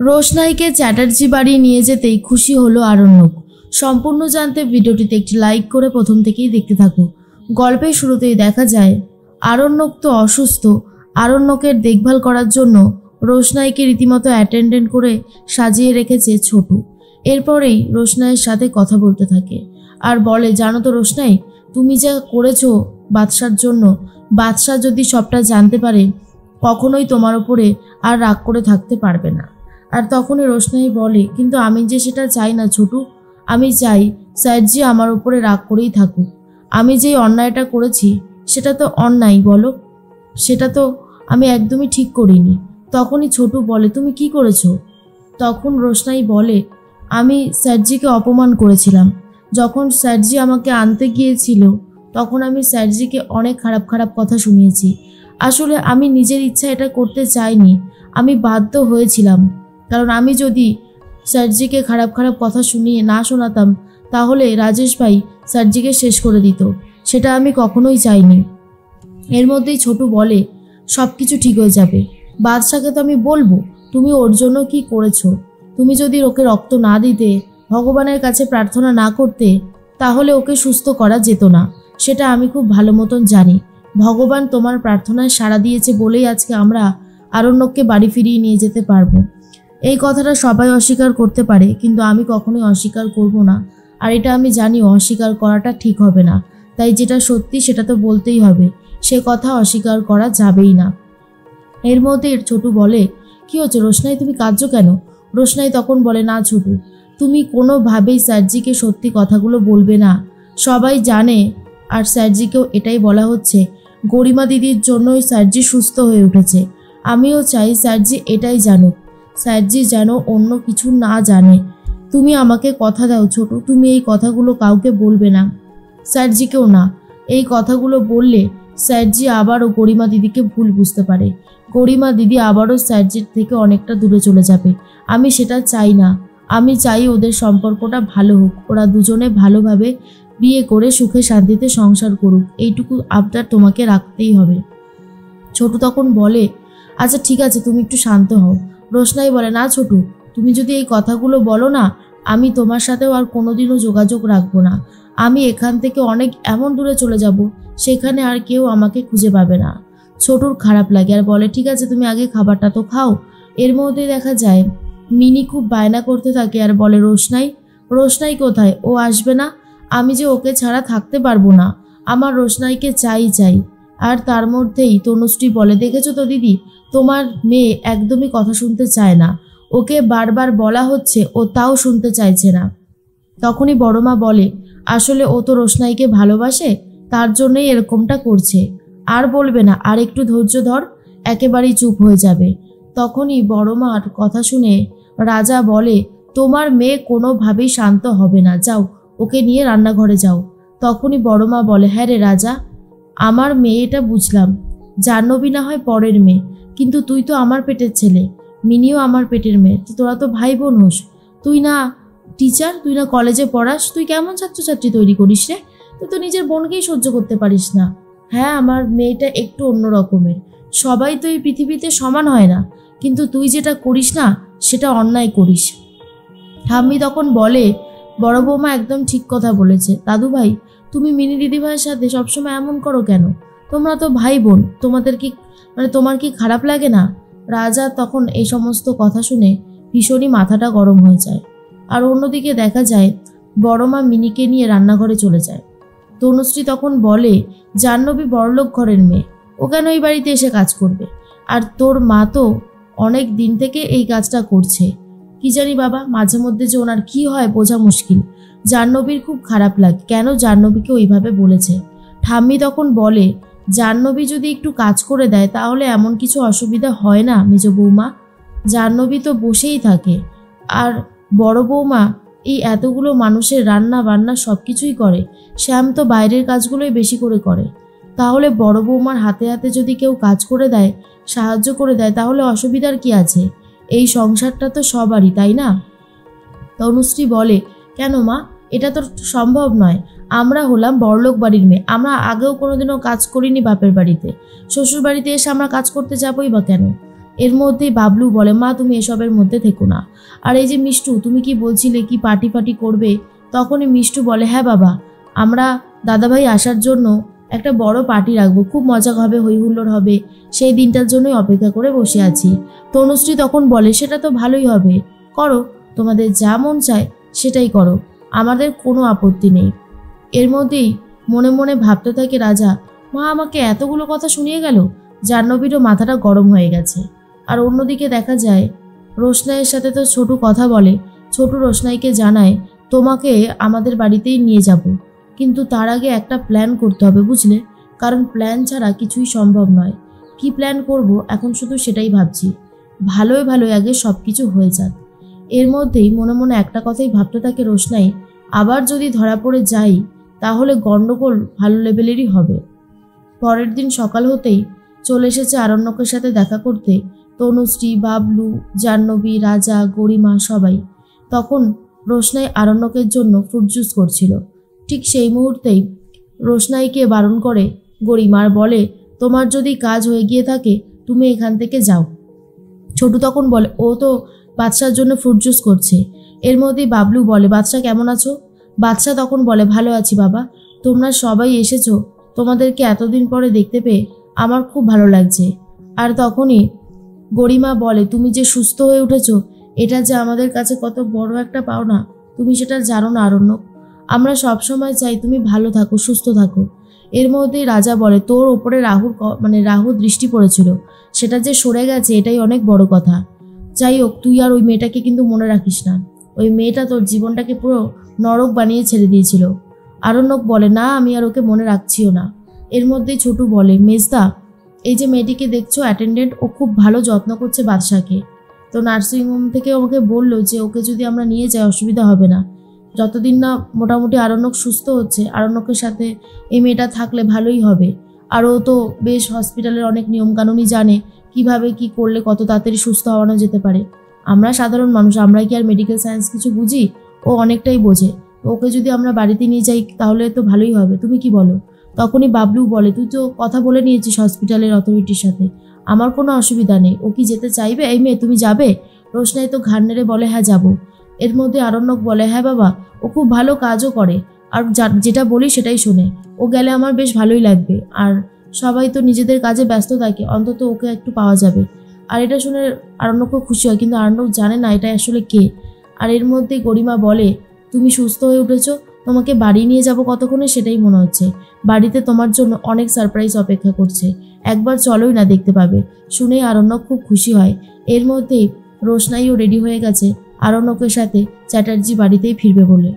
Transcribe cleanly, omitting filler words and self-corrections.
রোশনাইকে চ্যাটার্জি বাড়ি নিয়ে যেতেই খুশি হলো আরণ্যক। সম্পূর্ণ জানতে ভিডিওটিতে একটি লাইক করে প্রথম থেকেই দেখতে থাকো। গল্পের শুরুতেই দেখা যায় আরণ্যক তো অসুস্থ। আরণ্যকের দেখভাল করার জন্য রোশনাইকে রীতিমতো অ্যাটেন্ডেন্ট করে সাজিয়ে রেখেছে ছোটু। এরপরেই রোশনাইয়ের সাথে কথা বলতে থাকে আর বলে, জানো তো রোশনাই, তুমি যা করেছো বাদশার জন্য, বাদশা যদি সবটা জানতে পারে কখনোই তোমার ওপরে আর রাগ করে থাকতে পারবে না। আর তখনই রোশনাই বলে, কিন্তু আমি যে সেটা চাই না ছোটু। আমি চাই স্যারজি আমার উপরে রাগ করেই থাকুক। আমি যেই অন্যায়টা করেছি সেটা তো অন্যায় বলো, সেটা তো আমি একদমই ঠিক করিনি। তখনই ছোটু বলে, তুমি কি করেছো? তখন রোশনাই বলে, আমি স্যারজিকে অপমান করেছিলাম। যখন স্যারজি আমাকে আনতে গিয়েছিল তখন আমি স্যারজিকে অনেক খারাপ খারাপ কথা শুনিয়েছি। আসলে আমি নিজের ইচ্ছা এটা করতে চাইনি, আমি বাধ্য হয়েছিলাম। কারণ আমি যদি স্যারজিকে খারাপ খারাপ কথা শুনিয়ে না শোনাতাম তাহলে রাজেশ ভাই স্যারজিকে শেষ করে দিত, সেটা আমি কখনোই চাইনি। এর মধ্যেই ছোটু বলে, সব কিছু ঠিক হয়ে যাবে। বাদশাকে তো আমি বলবো তুমি ওর জন্য কি করেছো। তুমি যদি ওকে রক্ত না দিতে, ভগবানের কাছে প্রার্থনা না করতে, তাহলে ওকে সুস্থ করা যেত না। সেটা আমি খুব ভালো মতন জানি। ভগবান তোমার প্রার্থনায় সাড়া দিয়েছে বলেই আজকে আমরা আরণ্যককে বাড়ি ফিরিয়ে নিয়ে যেতে পারবো। এই কথাটা সবাই অস্বীকার করতে পারে, কিন্তু আমি কখনোই অস্বীকার করব না। আর এটা আমি জানি অস্বীকার করাটা ঠিক হবে না, তাই যেটা সত্যি সেটা তো বলতেই হবে, সে কথা অস্বীকার করা যাবেই না। এর মধ্যে ছোটু বলে, কি হচ্ছে রোশনাই, তুমি কাঁদছো কেন? রোশনাই তখন বলে, না ছোটু, তুমি কোনোভাবেই স্যারজিকে সত্যি কথাগুলো বলবে না। সবাই জানে, আর স্যারজিকেও এটাই বলা হচ্ছে, গরিমা দিদির জন্যই স্যারজি সুস্থ হয়ে উঠেছে। আমিও চাই স্যারজি এটাই জানুক, স্যারজি যেন অন্য কিছু না জানে। তুমি আমাকে কথা দাও ছোটু, তুমি এই কথাগুলো কাউকে বলবে না, স্যারজিকেও না। এই কথাগুলো বললে স্যারজি আবারও গরিমা দিদিকে ভুল বুঝতে পারে। গরিমা দিদি আবারও স্যারজির থেকে অনেকটা দূরে চলে যাবে। আমি সেটা চাই না। আমি চাই ওদের সম্পর্কটা ভালো হোক, ওরা দুজনে ভালোভাবে বিয়ে করে সুখে শান্তিতে সংসার করুক। এইটুকু আবদার তোমাকে রাখতেই হবে। ছোটু তখন বলে, আচ্ছা ঠিক আছে, তুমি একটু শান্ত হও। রোশনাই বলে, না ছোটু, তুমি যদি এই কথাগুলো বলো না, আমি তোমার সাথেও আর কোনোদিনও যোগাযোগ রাখবো না। আমি এখান থেকে অনেক এমন দূরে চলে যাব, সেখানে আর কেউ আমাকে খুঁজে পাবে না। ছোটুর খারাপ লাগে আর বলে, ঠিক আছে তুমি আগে খাবারটা তো খাও। এর মধ্যে দেখা যায় মিনি খুব বায়না করতে থাকে আর বলে, রোশনাই, রোশনাই কোথায়? ও আসবে না? আমি যে ওকে ছাড়া থাকতে পারবো না। আমার রোশনাইকে চাই চাই। আর তার মধ্যেই তনুশ্রী বলে, দেখেছো তো দিদি, তোমার মেয়ে একদমই কথা শুনতে চায় না। ওকে বারবার বলা হচ্ছে, ও তাও শুনতে চাইছে না। তখনই বড় মা বলে, আসলে ও তো রোশনাইকে ভালোবাসে, তার জন্যই এরকমটা করছে। আর বলবে না, আর একটু ধৈর্য ধর, একেবারেই চুপ হয়ে যাবে। তখনই বড় মার কথা শুনে রাজা বলে, তোমার মেয়ে কোনোভাবেই শান্ত হবে না, যাও ওকে নিয়ে রান্নাঘরে যাও। তখনই বড় মা বলে, হ্যাঁ রে রাজা, আমার মেয়েটা বুঝলাম, জাহ্নবী না হয় পরের মেয়ে, কিন্তু তুই তো আমার পেটের ছেলে, মিনিও আমার পেটের মেয়ে, তোরা তো ভাই বোন হোস। তুই না টিচার, তুই না কলেজে পড়াস, তুই কেমন ছাত্রছাত্রী তৈরি করিস রে? তুই তো নিজের বোনকেই সহ্য করতে পারিস না। হ্যাঁ, আমার মেয়েটা একটু অন্য রকমের, সবাই তো এই পৃথিবীতে সমান হয় না, কিন্তু তুই যেটা করিস না সেটা অন্যায় করিস। ঠাম্মি তখন বলে, বড় বৌমা একদম ঠিক কথা বলেছে। দাদু ভাই, তুমি মিনি দিদিভাইয়ের সাথে সবসময় এমন করো কেন? তোমরা তো ভাই বোন, তোমাদের কি তোমার কি খারাপ লাগে না? রাজা তখন এই সমস্ত কথা শুনে ভীষণই মাথাটা গরম হয়ে যায়। আর অন্যদিকে দেখা যায় বড় মা মিনিকে নিয়ে রান্নাঘরে চলে যায়। তনুশ্রী তখন বলে, জাহ্নবী বড়লোক ঘরের মেয়ে, ও কেন এই বাড়িতে এসে কাজ করবে? আর তোর মা তো অনেক দিন থেকে এই কাজটা করছে। কি জানি বাবা, মাঝে মধ্যে যে ওনার কি হয় বোঝা মুশকিল। জাহ্নবীর খুব খারাপ লাগে, কেন জাহ্নবীকে ওইভাবে বলেছে। ঠাম্মি তখন বলে, জাহ্নবী যদি একটু কাজ করে দেয় তাহলে এমন কিছু অসুবিধা হয় না মেজ বৌমা। জাহ্নবী তো বসেই থাকে, আর বড় বৌমা এই এতগুলো মানুষের রান্না বান্না সব কিছুই করে। শ্যাম তো বাইরের কাজগুলোই বেশি করে করে। তাহলে বড় বৌমার হাতে হাতে যদি কেউ কাজ করে দেয়, সাহায্য করে দেয়, তাহলে অসুবিধার কি আছে? এই সংসারটা তো সবারই, তাই না? তনুশ্রী বলে, কেন মা, এটা তো সম্ভব নয়। আমরা হলাম বড়লোক বাড়ির মেয়ে, আমরা আগেও কোনোদিনও কাজ করিনি বাপের বাড়িতে, শ্বশুর বাড়িতে এসে আমরা কাজ করতে যাবই বা কেন? এর মধ্যেই বাবলু বলে, মা তুমি এসবের মধ্যে থেকো না। আর এই যে মিষ্টু, তুমি কি বলছিলে কি পার্টি ফাটি করবে? তখনই মিষ্টু বলে, হ্যাঁ বাবা, আমরা দাদাভাই আসার জন্য একটা বড় পার্টি রাখবো, খুব মজা হবে, হই হুল্লোড় হবে, সেই দিনটার জন্যই অপেক্ষা করে বসে আছি। তনুশ্রী তখন বলে, সেটা তো ভালোই হবে, করো, তোমাদের যা মন চায় সেটাই করো, আমাদের কোনো আপত্তি নেই। এর মধ্যেই মনে মনে ভাবতে থাকে রাজা, মা আমাকে এতগুলো কথা শুনিয়ে গেল। জাহ্নবীরও মাথাটা গরম হয়ে গেছে। আর অন্যদিকে দেখা যায় রোশনাইয়ের সাথে তো ছোটু কথা বলে। ছোটু রোশনাইকে জানায়, তোমাকে আমাদের বাড়িতেই নিয়ে যাব, কিন্তু তার আগে একটা প্ল্যান করতে হবে, বুঝলে, কারণ প্ল্যান ছাড়া কিছুই সম্ভব নয়। কি প্ল্যান করব এখন শুধু সেটাই ভাবছি, ভালোই ভালোই আগে সব কিছু হয়ে যাক। এর মধ্যেই মনে মনে একটা কথাই ভাবতে থাকে রোশনাই, আবার যদি ধরা পড়ে যাই তাহলে গন্ডগোল ভালো লেভেলেরই হবে। পরের দিন সকাল হতেই চলে এসেছে আরণ্যকের সাথে দেখা করতে তনুশ্রী, বাবলু, জাহ্নবী, রাজা, গরিমা সবাই। তখন রোশনাই আরণ্যকের জন্য ফ্রুট জুস করছিল। ঠিক সেই মুহূর্তেই রোশনাইকে বারণ করে গরিমার, বলে, তোমার যদি কাজ হয়ে গিয়ে থাকে তুমি এখান থেকে যাও। ছোটু তখন বলে, ও তো বাদশার জন্য ফ্রুট জুস করছে। এর মধ্যেই বাবলু বলে, বাদশা কেমন আছো? বাদশা তখন বলে, ভালো আছি বাবা, তোমরা সবাই এসেছো, তোমাদেরকে এতদিন পরে দেখতে পেয়ে আমার খুব ভালো লাগছে। আর তখনই গরিমা বলে, তুমি যে সুস্থ হয়ে উঠেছো এটা যে আমাদের কাছে কত বড় একটা পাওনা, তুমি সেটা জানো না আরণ্যক, আমরা সবসময় চাই তুমি ভালো থাকো, সুস্থ থাকো। এর মধ্যেই রাজা বলে, তোর ওপরে রাহুর দৃষ্টি পড়েছিল, সেটা যে সরে গেছে এটাই অনেক বড় কথা। যাই হোক, তুই আর ওই মেয়েটাকে কিন্তু মনে রাখিস না, ওই মেয়েটা তোর জীবনটাকে পুরো নরক বানিয়ে ছেড়ে দিয়েছিল। আরণ্যক বলে, না আমি আর ওকে মনে রাখছিও না। এর মধ্যেই ছোটু বলে, মেজদা, এই যে মেয়েটিকে দেখছো অ্যাটেন্ডেন্ট, ও খুব ভালো যত্ন করছে বাদশাকে, তো নার্সিংহোম থেকে আমাকে বললো যে ওকে যদি আমরা নিয়ে যাই অসুবিধা হবে না, যতদিন না মোটামুটি আরণ্যক সুস্থ হচ্ছে, আরণ্যকের সাথে এই মেয়েটা থাকলে ভালোই হবে। আর ও তো বেশ হসপিটালের অনেক নিয়মকানুনই জানে, কিভাবে কি করলে কত তাড়াতাড়ি সুস্থ হওয়ানো যেতে পারে। আমরা সাধারণ মানুষ, আমরা কি আর মেডিকেল সায়েন্স কিছু বুঝি? ও অনেকটাই বোঝে, ওকে যদি আমরা বাড়িতে নিয়ে যাই তাহলে তো ভালোই হবে, তুমি কি বলো? তখনই বাবলু বলে, তুই তো কথা বলে নিয়েছিস হসপিটালের অথরিটির সাথে, আমার কোনো অসুবিধা নেই, ও কি যেতে চাইবে? এই মেয়ে তুমি যাবে? রোশনাই তো ঘাড় নেড়ে বলে, হ্যাঁ যাবো। এর মধ্যে আরণ্যক বলে, হ্যাঁ বাবা, ও খুব ভালো কাজও করে, আর যেটা বলি সেটাই শোনে, ও গেলে আমার বেশ ভালোই লাগবে। আর সবাই তো নিজেদের কাজে ব্যস্ত থাকে, অন্তত ওকে একটু পাওয়া যাবে। আর এটা শুনে আরণ্যকও খুশি হয়, কিন্তু আরণ্যক জানে না এটা আসলে কে। আর এর মধ্যে গরিমা বলে, তুমি সুস্থ হয়ে উঠেছো, তোমাকে বাড়ি নিয়ে যাব কতক্ষণে সেটাই মনে হচ্ছে, বাড়িতে তোমার জন্য অনেক সারপ্রাইজ অপেক্ষা করছে, একবার চলোই না, দেখতে পাবে। শুনেই আরণ্যক খুব খুশি হয়। এর মধ্যেই রোশনাইও রেডি হয়ে গেছে আরণ্যকের সাথে চ্যাটার্জি বাড়িতেই ফিরবে বলে।